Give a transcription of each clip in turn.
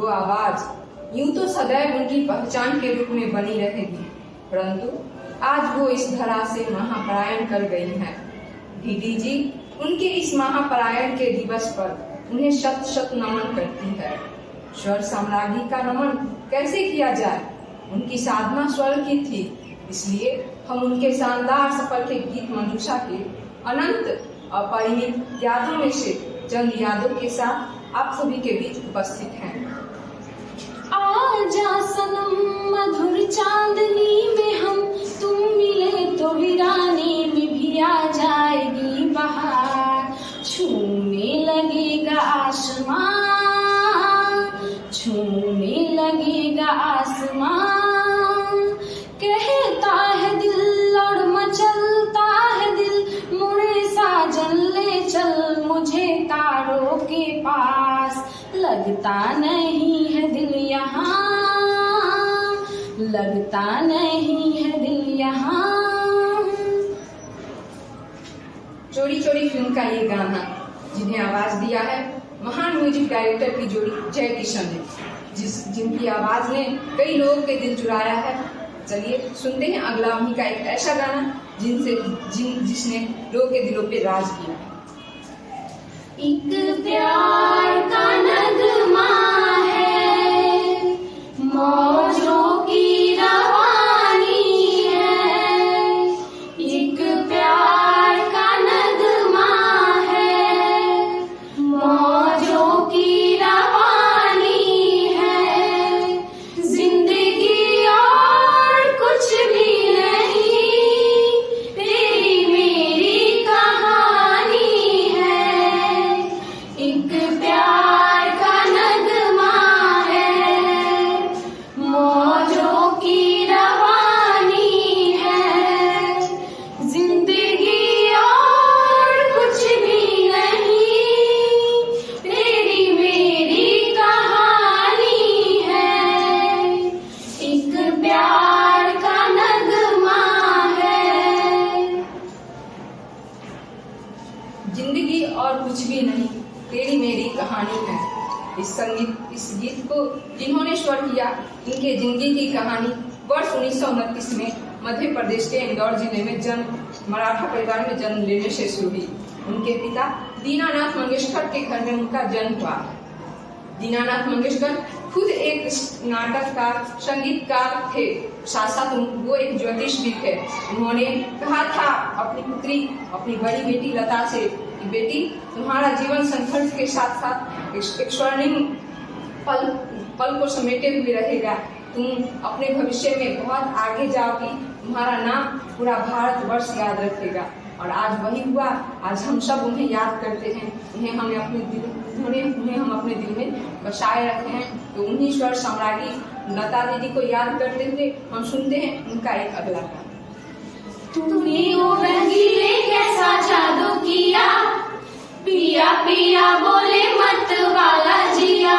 वो आवाज यूं तो सदैव उनकी पहचान के रूप में बनी रहेगी, परंतु आज वो इस धरा से महापलायन कर गई हैं। डीडी जी उनके इस महापलायन के दिवस पर उन्हें शत शत नमन करती है। स्वर साम्राज्ञी का नमन कैसे किया जाए? उनकी साधना स्वर की थी, इसलिए हम उनके शानदार सफर के गीत मंजूषा के अनंत अपरिमित यादों में से चंद यादों के साथ आप सभी के बीच उपस्थित हैं। आजा सनम मधुर चांदनी में हम, तुम मिले तो वीरानी में भी आ जाएगी बहार। छूने लगेगा आसमां, छूने लगेगा आसमां, कहता है दिल और मचलता है दिल, मुड़े साजन ले चल मुझे तारों के पास। लगता नहीं है दिल यहाँ, लगता नहीं है दिल यहाँ। चोरी चोरी फिल्म का ये गाना जिन्हें आवाज दिया है महान म्यूजिक डायरेक्टर की जोड़ी जय किशन ने, जिनकी आवाज ने कई लोगों के दिल चुराया है। चलिए सुनते हैं अगला उन्हीं का एक ऐसा गाना जिसने लोगों के दिलों पे राज किया। एक प्यार का नगमा है, मौजों की रवानी है। एक प्यार का नगमा है, मौजों की रवानी है। जिंदगी और कुछ भी नहीं, तेरी मेरी कहानी है। एक प्यार का नगमा है, मौजों की रवानी है। जिंदगी और कुछ भी नहीं, तेरी मेरी कहानी है। एक प्यार का नगमा है। जिंदगी और कुछ भी नहीं, तेरी मेरी कहानी है। इस गीत को जिन्होंने स्वर किया, इनके जिंदगी की कहानी वर्ष 1929 में मध्य प्रदेश के इंदौर जिले में मराठा परिवार में जन्म लेने से शुरू हुई। उनके पिता दीनानाथ मंगेशकर के घर में उनका जन्म हुआ। दीनानाथ मंगेशकर खुद एक नाटककार, संगीतकार थे, साथ साथ वो एक ज्योतिष भी थे। उन्होंने कहा था अपनी पुत्री, अपनी बड़ी बेटी लता से, बेटी तुम्हारा जीवन संघर्ष के साथ साथ एक स्वर्णिम पल को समेटे हुए रहेगा। तुम अपने भविष्य में बहुत आगे जाओगी, तुम्हारा नाम पूरा भारतवर्ष याद रखेगा। और आज वही हुआ। आज हम सब उन्हें याद करते हैं, उन्हें हम अपने दिल में बसाए रखे हैं। तो उन्हीं स्वर साम्राज्ञी लता दीदी को याद करते हुए हम सुनते हैं उनका एक अगला गाना। तूने वो रंगीले कैसा जादू किया, पिया पिया बोले मत वाला जिया।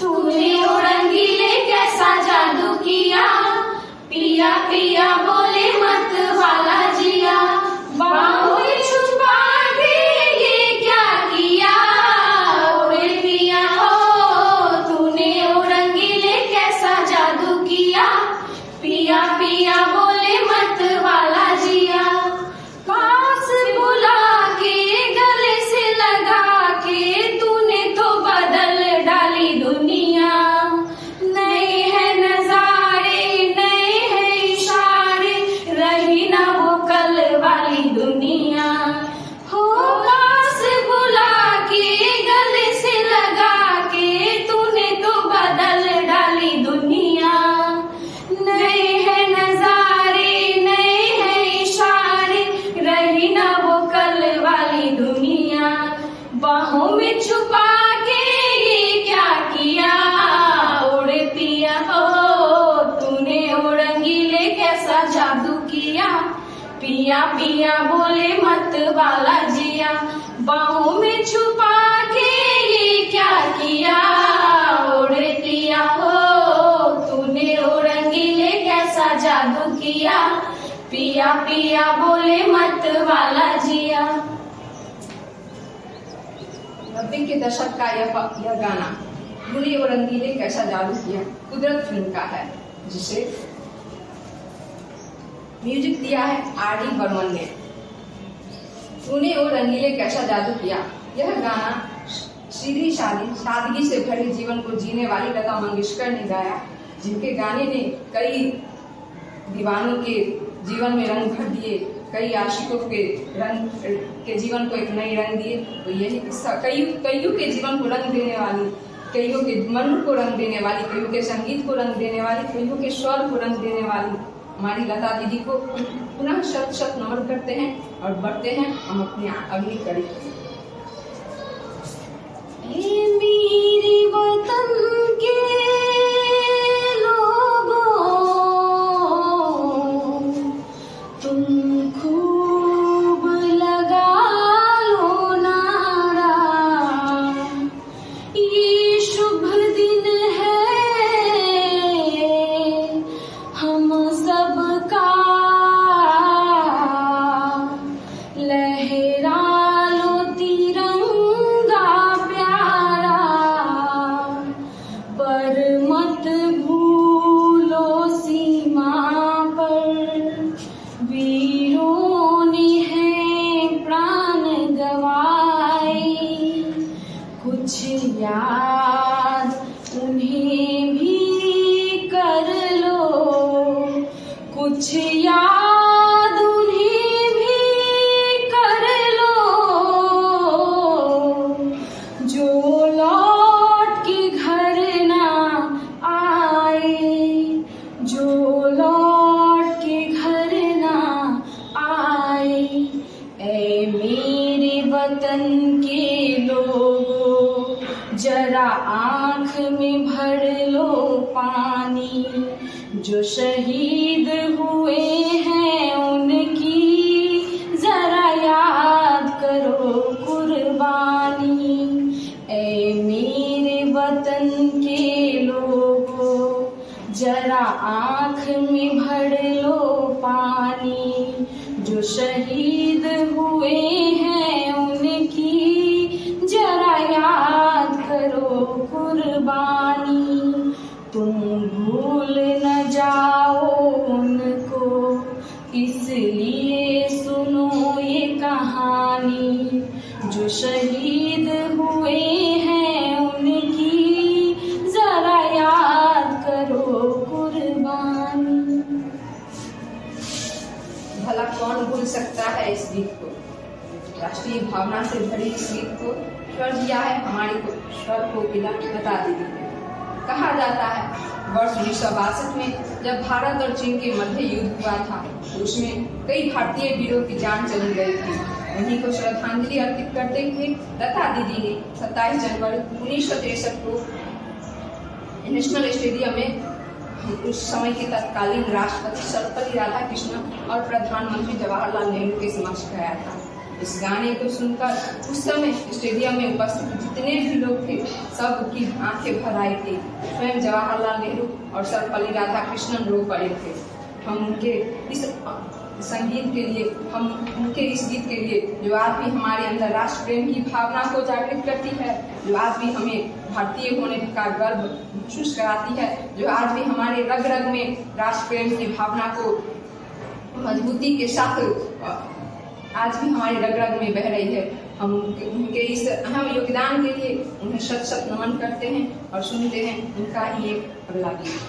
तूने वो रंगीले कैसा जादू किया, पिया पिया बोले मत वाला जिया। बाहों में छुपा के ये क्या किया, ओरे पिया हो। तूने वो रंगीले कैसा जादू किया, पिया पिया बोले मत वाला जिया। पास बुला के गले से लगा के, तूने तो बदल डाली दुनिया। नए हैं नजारे, नए हैं इशारे, रही ना वो कल वाली दुनिया। हो पास बुला के गले से लगा के, तूने तो बदल डाली दुनिया। नए हैं नजारे, नए हैं इशारे, रही ना वो कल वाली दुनिया। बाहों में छुपा के ये क्या किया, ओरे पिया हो। तूने ओ रंगीले कैसा जादू किया, पिया पिया बोले मत वाला जिया। बाहों में छुपा के ये क्या किया, ओरे पिया हो। तूने ओ रंगीले कैसा जादू किया, पिया पिया बोले मत वाला जिया। 90 के दशक का यह गाना धुने और रंगीले कैसा जादू किया कुदरत फिल्म का है, जिसे म्यूजिक दिया है R.D. बर्मन ने। धुने और रंगीले कैसा जादू किया, यह गाना सीधी सादगी से भरे जीवन को जीने वाली लता मंगेशकर ने गाया, जिनके गाने ने कई दीवानों के जीवन में रंग भर दिए, कई आशिकों के जीवन को एक नई रंग दिए। तो यही किस्सा कईयों के जीवन को रंग देने वाली, कईयों के मन को रंग देने वाली, कईयों के संगीत को रंग देने वाली, कईयों के स्वर को रंग देने वाली हमारी लता दीदी को पुनः शत शत नमन करते हैं और बढ़ते हैं हम अपनी अगली कड़ी। मेरे वतन के लोगों, तुम खूब लगा लो नारा, ये शुभ दिन है हम सबका, लहरा लो तिरंगा प्यारा, पर मत भूलो सीमा पर वीरों ने हैं प्राण गवाए, कुछ याद उन्हें भी कर लो, कुछ याद उन्हें भी कर लो, जो लौट के घर ना आए, जो लौट के घर ना आए। ऐ मेरे वतन के लोगों, जरा आँख में भर लो पानी, जो शहीद हुए हैं उनकी जरा याद करो कुर्बानी। ऐ मेरे वतन के लोगों, जरा आँख में भर लो पानी, जो शहीद हुए हैं उनकी जरा याद करो कुर्बानी। तुम भूल न जाओ उनको, इसलिए सुनो ये कहानी, जो शहीद हुए हैं उनकी जरा याद करो कुर्बानी। भला कौन भूल सकता है इस गीत को, राष्ट्रीय भावना से भरी इस गीत को स्वर दिया है हमारी स्वर कोकिला लता दीदी ने। कहा जाता है वर्ष 1962 में जब भारत और चीन के मध्य युद्ध हुआ था, तो उसमें कई भारतीय वीरों की जान चली गई थी। उन्हीं को श्रद्धांजलि अर्पित करते हुए लता दीदी ने 27 जनवरी 1963 को नेशनल स्टेडियम में उस समय के तत्कालीन राष्ट्रपति सर्वपल्ली राधाकृष्णन और प्रधानमंत्री जवाहरलाल नेहरू के समक्ष गाया था। इस गाने को सुनकर उस समय स्टेडियम में उपस्थित जितने भी लोग थे सबकी आंखें भर आई थी। स्वयं जवाहरलाल नेहरू और सर्वपल्ली राधाकृष्णन रो पड़े थे। हम उनके इस संगीत के लिए, हम उनके इस गीत के लिए, जो आज भी हमारे अंदर राष्ट्र प्रेम की भावना को जागृत करती है, जो आज भी हमें भारतीय होने का गर्व महसूस कराती है, जो आज भी हमारे रग रग में राष्ट्र प्रेम की भावना को मजबूती के साथ आज भी हमारे रग रग में बह रही है। हम उनके इस अहम योगदान के लिए उन्हें शत शत नमन करते हैं और सुनते हैं उनका ही एक अगला गीत।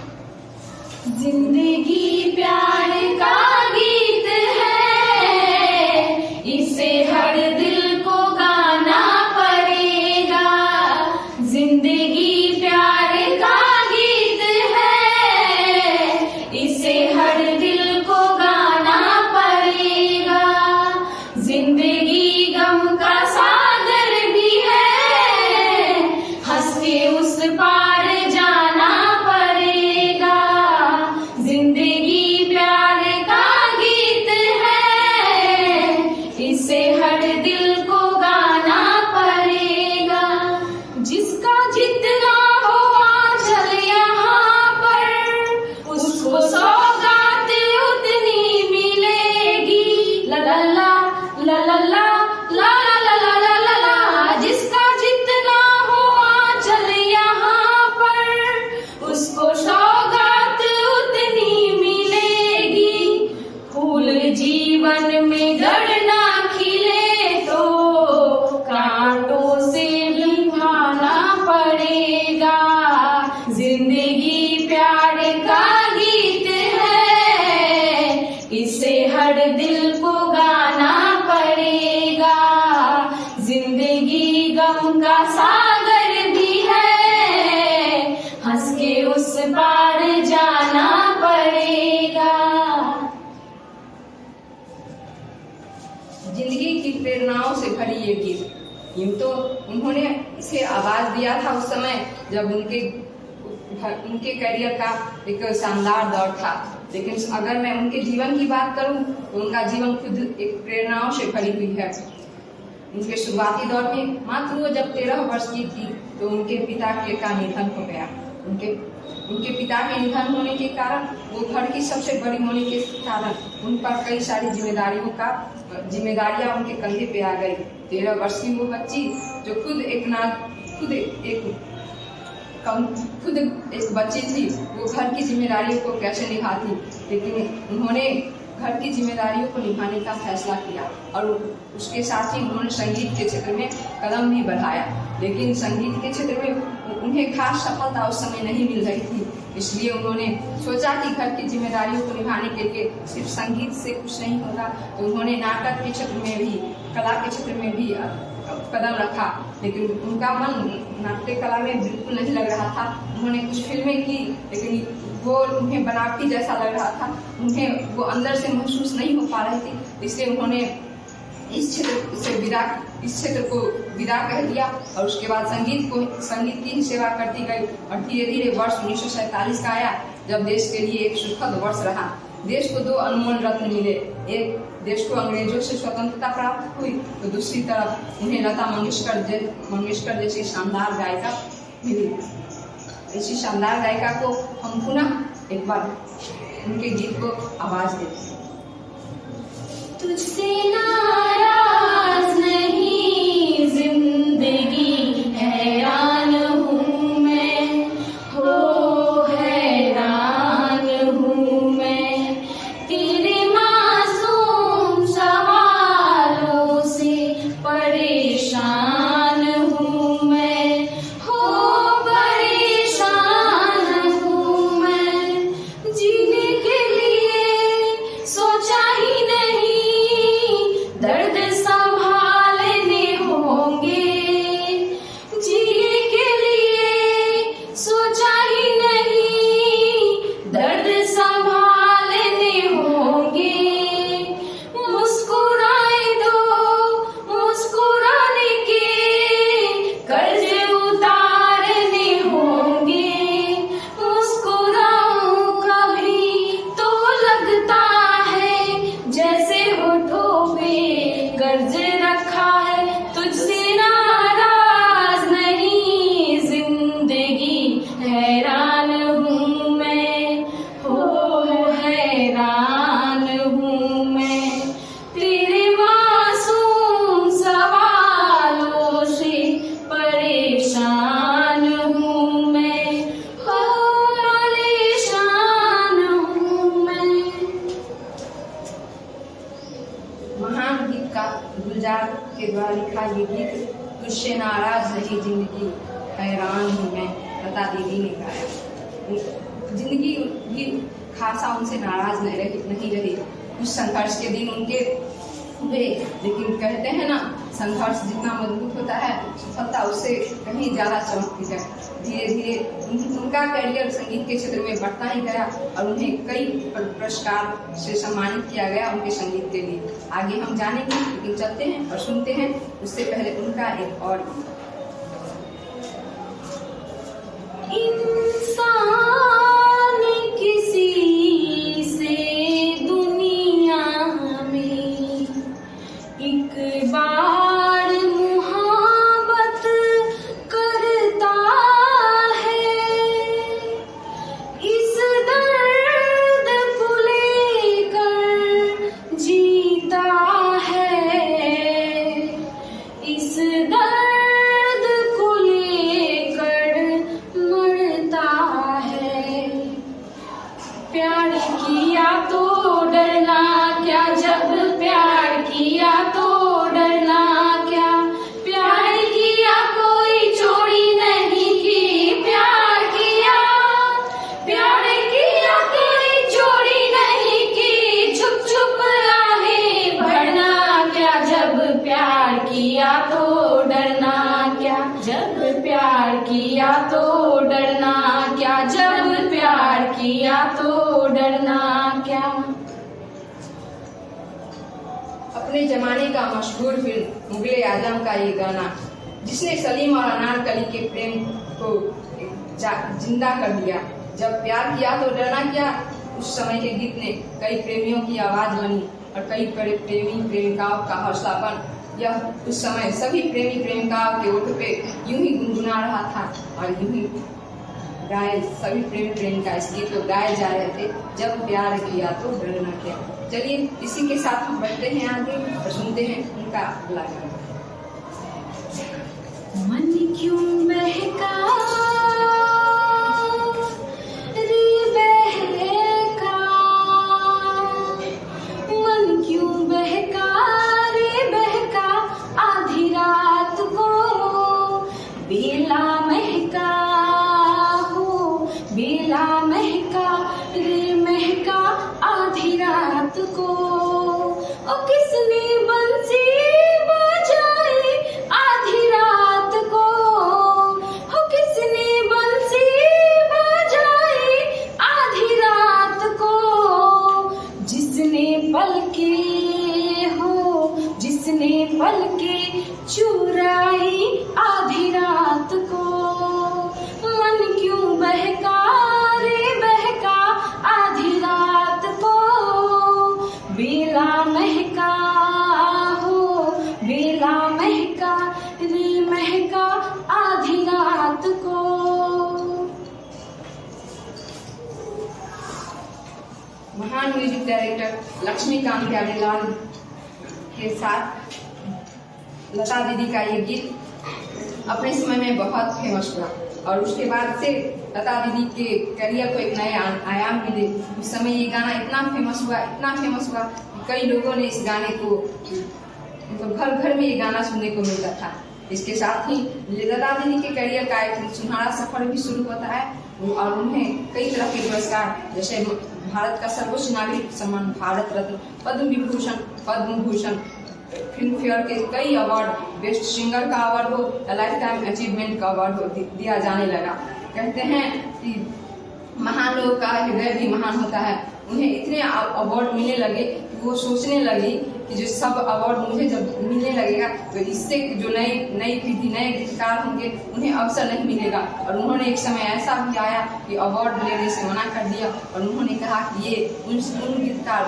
जिंदगी प्यार का गीत है, इसे हर दिल को गाना पड़ेगा। जिंदगी प्यार का गीत है, इसे हर दिल को गाना पड़ेगा। जिंदगी गम का सागर भी है, हंस के उस पार जाना पड़ेगा। जिंदगी प्यार का गीत है, इसे हर दिल जिंदगी प्यार का गीत है, इसे हर दिल को गाना पड़ेगा। जिंदगी गम का सागर भी है, हंस के उस पार जाना पड़ेगा। जिंदगी की प्रेरणाओं से भरी ये गीत, यूं तो उन्होंने इसे आवाज दिया था उस समय जब उनके करियर का एक शानदार दौर था, लेकिन अगर मैं उनके जीवन की बात करूं तो उनका जीवन खुद एक प्रेरणाओं से भरी हुई है। उनके शुरुआती दौर में मात्र वो जब 13 वर्ष की थी तो उनके पिता का निधन हो गया। उनके पिता के निधन होने के कारण वो घर की सबसे बड़ी होने के कारण उन पर कई सारी जिम्मेदारियां उनके कंधे पे आ गई। 13 वर्ष की वो बच्ची जो खुद एक बच्ची थी, वो घर की जिम्मेदारियों को कैसे निभाती, लेकिन उन्होंने घर की जिम्मेदारियों को निभाने का फैसला किया और उसके साथ ही उन्होंने संगीत के क्षेत्र में कदम भी बढ़ाया। लेकिन संगीत के क्षेत्र में उन्हें खास सफलता उस समय नहीं मिल रही थी, इसलिए उन्होंने सोचा कि घर की जिम्मेदारियों को निभाने के लिए सिर्फ संगीत से कुछ नहीं होगा, तो उन्होंने नाटक के क्षेत्र में भी, कला के क्षेत्र में भी कदम रखा। लेकिन उनका मन नाट्य कला में बिल्कुल नहीं लग रहा था। उन्होंने कुछ फिल्में की, लेकिन वो उन्हें बनावटी जैसा लग रहा था, उन्हें वो अंदर से महसूस नहीं हो पा रही थी, इसलिए उन्होंने इस क्षेत्र को विदा कह दिया और उसके बाद संगीत की सेवा करती गई। और धीरे धीरे वर्ष 1947 का आया जब देश के लिए एक सुखद वर्ष रहा। देश को 2 अनमोल रत्न मिले, एक देश को अंग्रेजों से स्वतंत्रता प्राप्त हुई तो दूसरी तरफ उन्हें लता मंगेशकर जैसी शानदार गायिका मिली। इसी शानदार गायिका को हम पुनः एक बार उनके गीत को आवाज देते हैं। तुझसे नाराज नहीं जिंदगी, हैरान हूँ मैं, हो हैरान हूँ मैं, तेरे मासूम सवालों से परेशान हूँ मैं, हो परेशान हूँ मैं। जीने के लिए सोचा ही नहीं, दर्द संभालने होंगे। जीने के लिए सोचा ही नहीं, दर्द संभालने होंगे। मुस्कुराए दो, मुस्कुराने के कर्ज उतारने होंगे। मुस्कुराऊं कभी तो लगता है जैसे होठों पे कर्ज रखा है। तुझसे नाराज नहीं जिंदगी, हैरान हूँ मैं, हो हैरान हूँ मैं, तेरे मासूम सवालों से परेशान हूँ मैं, हो परेशान हूँ मैं। महान गीतकार गुलजार के द्वारा लिखा ये गीत तुझसे नाराज नहीं जिंदगी, हैरान हूँ मैं, लता दीदी ने गाया। जिंदगी भी खासा उनसे नाराज नहीं रही। कुछ संघर्ष के दिन उनके हुए, लेकिन कहते हैं ना, संघर्ष जितना मजबूत होता है सफलता उससे कहीं ज्यादा चमकती है। धीरे धीरे उनका करियर संगीत के क्षेत्र में बढ़ता ही गया और उन्हें कई पुरस्कार से सम्मानित किया गया उनके संगीत के लिए। आगे हम जानेंगे, लेकिन चलते हैं और सुनते हैं उससे पहले उनका एक और इंसान किसी से दुनिया में एक बार मुहाबत करता है, इस दर्द को लेकर जीता है, इस दर्द को लेकर मरता किया तो डरना क्या। अपने जमाने का मशहूर फिल्म मुगले आजम का ये गाना, जिसने सलीम और अनारकली के प्रेम को जिंदा कर दिया। जब प्यार किया तो डरना क्या, उस समय के गीत ने कई प्रेमियों की आवाज बनी और कई प्रेमी प्रेमिकाओं का हौसलापन। यह उस समय सभी प्रेमी प्रेमिकाओं के ओठ पे यूं ही गुनगुना रहा था और यूं ही गाए सभी प्रेमी प्रेमिका इस गीत को गाए जा रहे थे, जब प्यार किया तो डरना क्या। चलिए इसी के साथ हम बढ़ते हैं आगे और सुनते हैं उनका अगला गाना। मन क्यों बहका रे बहका, मन क्यों बहका रे बहका, आधी रात को बेला महका हो, बेला महका रे महका, आधी रात को। ओ किसने बंसी बजाई आधी रात को, हो किसने बंसी बजाई आधी रात को, जिसने पलके हो, जिसने पलके चुराई आधी रात को। मन क्यों बहका रे बहका, आधी रात को बेला महका हो, बेला महका रे महका, आधी रात को। महान म्यूजिक डायरेक्टर लक्ष्मीकांत प्यारेलाल के साथ लता दीदी का ये गीत अपने समय में बहुत फेमस हुआ और उसके बाद से लता दीदी के करियर को एक नए आयाम मिले। उस समय ये गाना इतना फेमस हुआ कि कई लोगों ने इस गाने को मतलब घर घर में ये गाना सुनने को मिलता था। इसके साथ ही लता दीदी के करियर का एक सुनहरा सफर भी शुरू होता है और उन्हें कई तरह के पुरस्कार, जैसे भारत का सर्वोच्च नागरिक सम्मान भारत रत्न, पद्म विभूषण, पद्म भूषण, फिल्म फेयर के कई अवार्ड, बेस्ट सिंगर का अवार्ड हो या लाइफ टाइम अचीवमेंट का अवार्ड हो दिया जाने लगा। कहते हैं कि महान लोगों का हृदय भी महान होता है। उन्हें इतने अवार्ड मिलने लगे कि वो सोचने लगी कि जो सब अवार्ड मुझे जब मिलने लगेगा तो इससे जो नई पीढ़ी, नए गीतकार होंगे उन्हें अवसर नहीं मिलेगा। और उन्होंने एक समय ऐसा भी आया कि अवार्ड लेने से मना कर दिया और उन्होंने कहा कि ये उन गीतकार,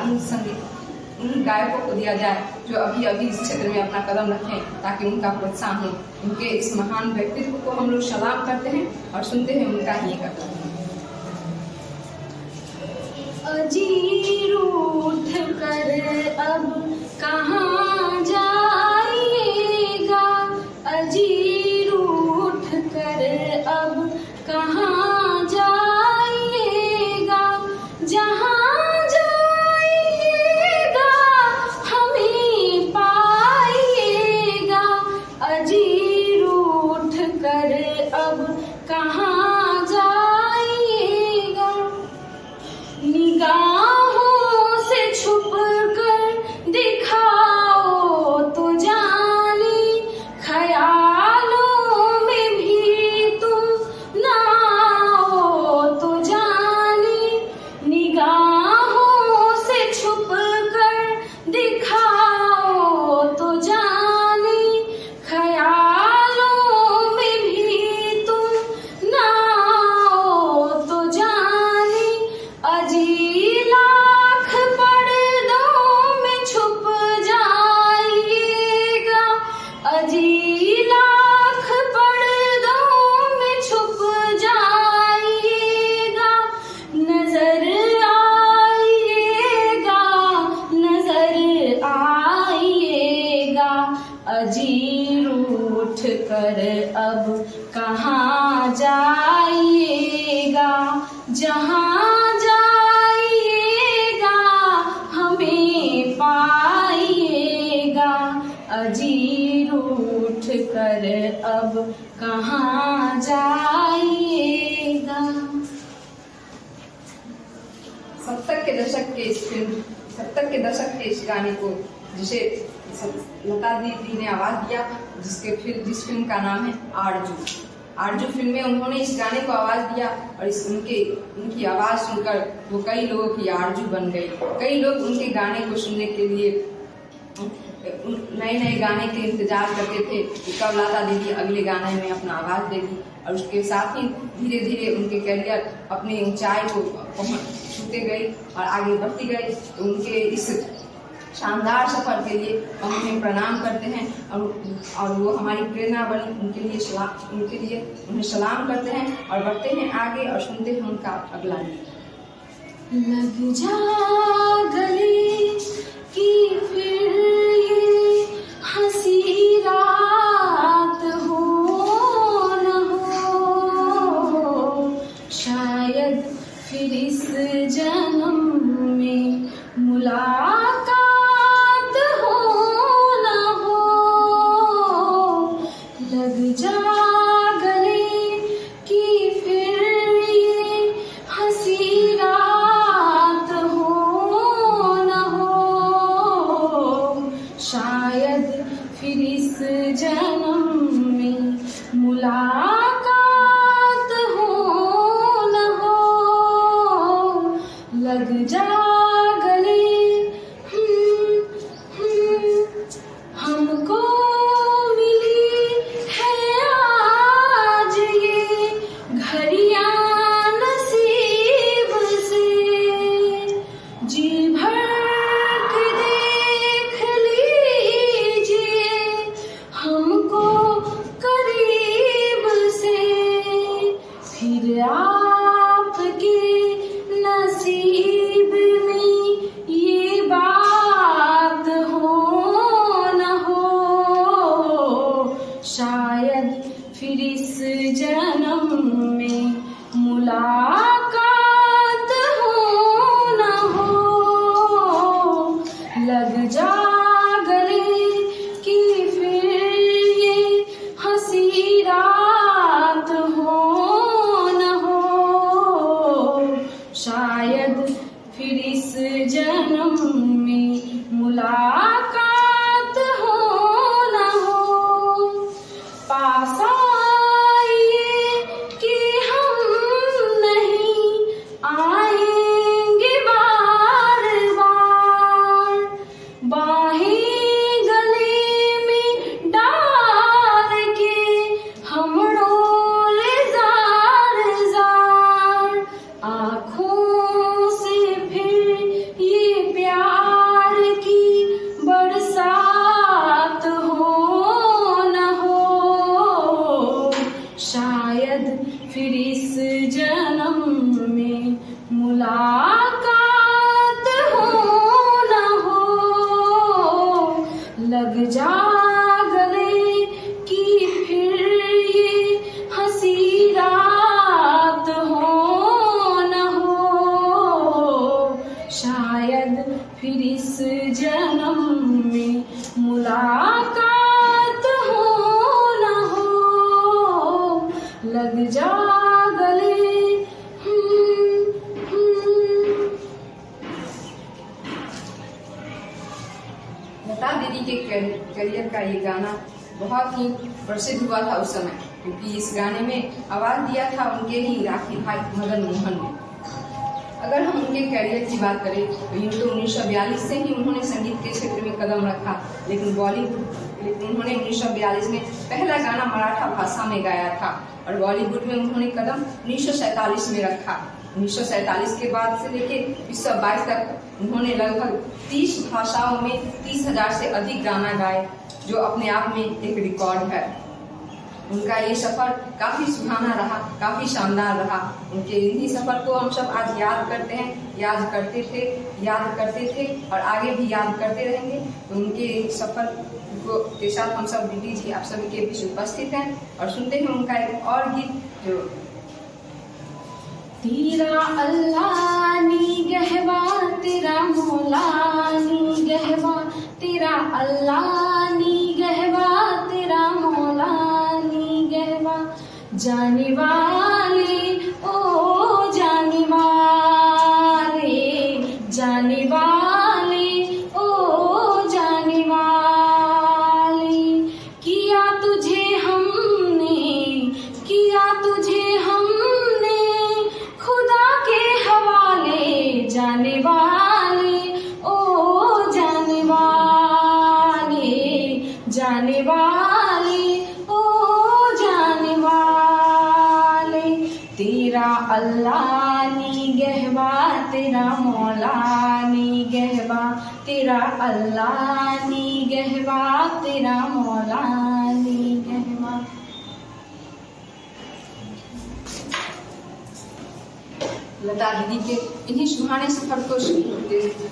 उन गायकों को दिया जाए जो अभी अभी इस क्षेत्र में अपना कदम रखें, ताकि उनका प्रोत्साहन हो। उनके इस महान व्यक्तित्व को हम लोग सलाम करते हैं और सुनते हैं उनका ही कदम। अजी रूठ कर अब कहाँ जाइएगा, अजी रूठ कर अब कहाँ जाइएगा, जहाँ जाइएगा हमें पाइएगा, अजी रूठ कर अब कहाँ जाइएगा। निगाहों से छुप कर दिखाओ तो जाने, ख्यालों में भी तुम ना आओ तो जाने, निगाहों से छुप कर दिखाओ तो जाने, ख्यालों में भी तुम ना आओ तो जाने, अजी लाख पर्दों में छुप जाइएगा, अजी लाख पर्दों में छुप जाइएगा, नजर आइएगा, नजर आइएगा, अजी रूठ कर अब कहाँ जाइएगा, जहाँ जाइएगा हमें पाइएगा, अजी रूठ कर अब कहाँ जाइएगा। 70 के दशक के इस गाने को जिसे लता दीदी ने आवाज दिया, जिस फिल्म का नाम है आरजू फिल्म में उन्होंने इस गाने को आवाज दिया और उनकी आवाज सुनकर वो कई लोगों की आरजू बन गई। कई लोग उनके गाने को सुनने के लिए नए नए गाने के इंतजार करते थे कि कब लता दीदी अगले गाने में अपना आवाज देगी, और उसके साथ ही धीरे धीरे उनके करियर अपनी ऊंचाई को छूते गई और आगे बढ़ती गई। तो उनके इस शानदार सफर के लिए हम उन्हें प्रणाम करते हैं और वो हमारी प्रेरणा बनी। उनके लिए उन्हें सलाम करते हैं और बढ़ते हैं आगे और सुनते हैं उनका अगला गीत। लग जा गले की फिर ये हंसी रात हो न हो, शायद फिर इस जन्म में मुलाकात हो न हो। लग जा गले की फिर ये हंसी रात हो न हो, शायद फिर इस जन्म में मुलाकात हो न हो। लग जा हमको मिली है आज ये घड़ियां नसीब से, जी भर के देख लीजिए हमको करीब से, फिर आपके नसीब में ये बात हो न हो, शायद फिर इस जन्म में मुलाकात हो न हो। लग जा गले की फिर ये हंसी रात हो न हो, शायद फिर इस जन्म में मुलाकात हो न हो। पास आइए कि हम नहीं आएंगे बार बार, बाहें गले में डाल के हम डोले जार जार, आँखों से फिर ये प्यार की बरसात हो न हो, शायद फिर इस जन्म में मुलाकात हो न हो। लग जा गले की फिर ये हंसी रात हो न हो, शायद फिर इस जन्म में मुलाकात हो न हो। लग जा गले लता दीदी के करियर का ये गाना बहुत ही प्रसिद्ध हुआ था उस समय, क्योंकि इस गाने में आवाज दिया था उनके ही राखी भाई मदन मोहन ने। अगर हम उनके करियर की बात करें तो यूँ तो 1942 से ही उन्होंने संगीत के क्षेत्र में कदम रखा, लेकिन उन्होंने 1942 में पहला गाना मराठा भाषा में गाया था और बॉलीवुड में उन्होंने कदम 1947 में रखा। 1947 के बाद से लेके 1922 तक उन्होंने लगभग 30 भाषाओं में 30,000 से अधिक गाना गाए, जो अपने आप में एक रिकॉर्ड है। उनका ये सफर काफी सुहाना रहा, काफी शानदार रहा। उनके इन्हीं सफर को हम सब आज याद करते हैं, याद करते थे और आगे भी याद करते रहेंगे। तो उनके सफर के साथ हम सब दीदी जी आप सभी के बीच उपस्थित हैं और सुनते हैं उनका एक और गीत जो तेरा अल्लाह नी गहवा तेरा मौला नी गहवा, तेरा अल्लाह नी गहवा तेरा मौला नी गहवा, जाने वाले ओ जाने वाले, जाने वाले ओ जाने वाले, किया तुझे हमने किया निगहबा तेरा मौला, निगहबा तेरा अल्लाह, निगहबा तेरा मौला, निगहबा। लता दीदी के इन्हीं सुहाने सफर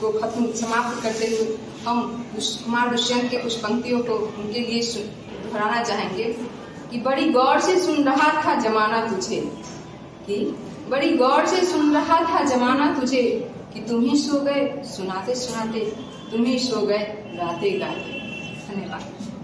को खत्म समाप्त करते हुए हम कुमार दुष्यंत के कुछ पंक्तियों को उनके लिए दोहराना चाहेंगे कि बड़ी गौर से सुन रहा था जमाना तुझे, कि बड़ी गौर से सुन रहा था जमाना तुझे, कि तुम ही सो गए सुनाते सुनाते, तुम ही सो गए गाते गाते। धन्यवाद।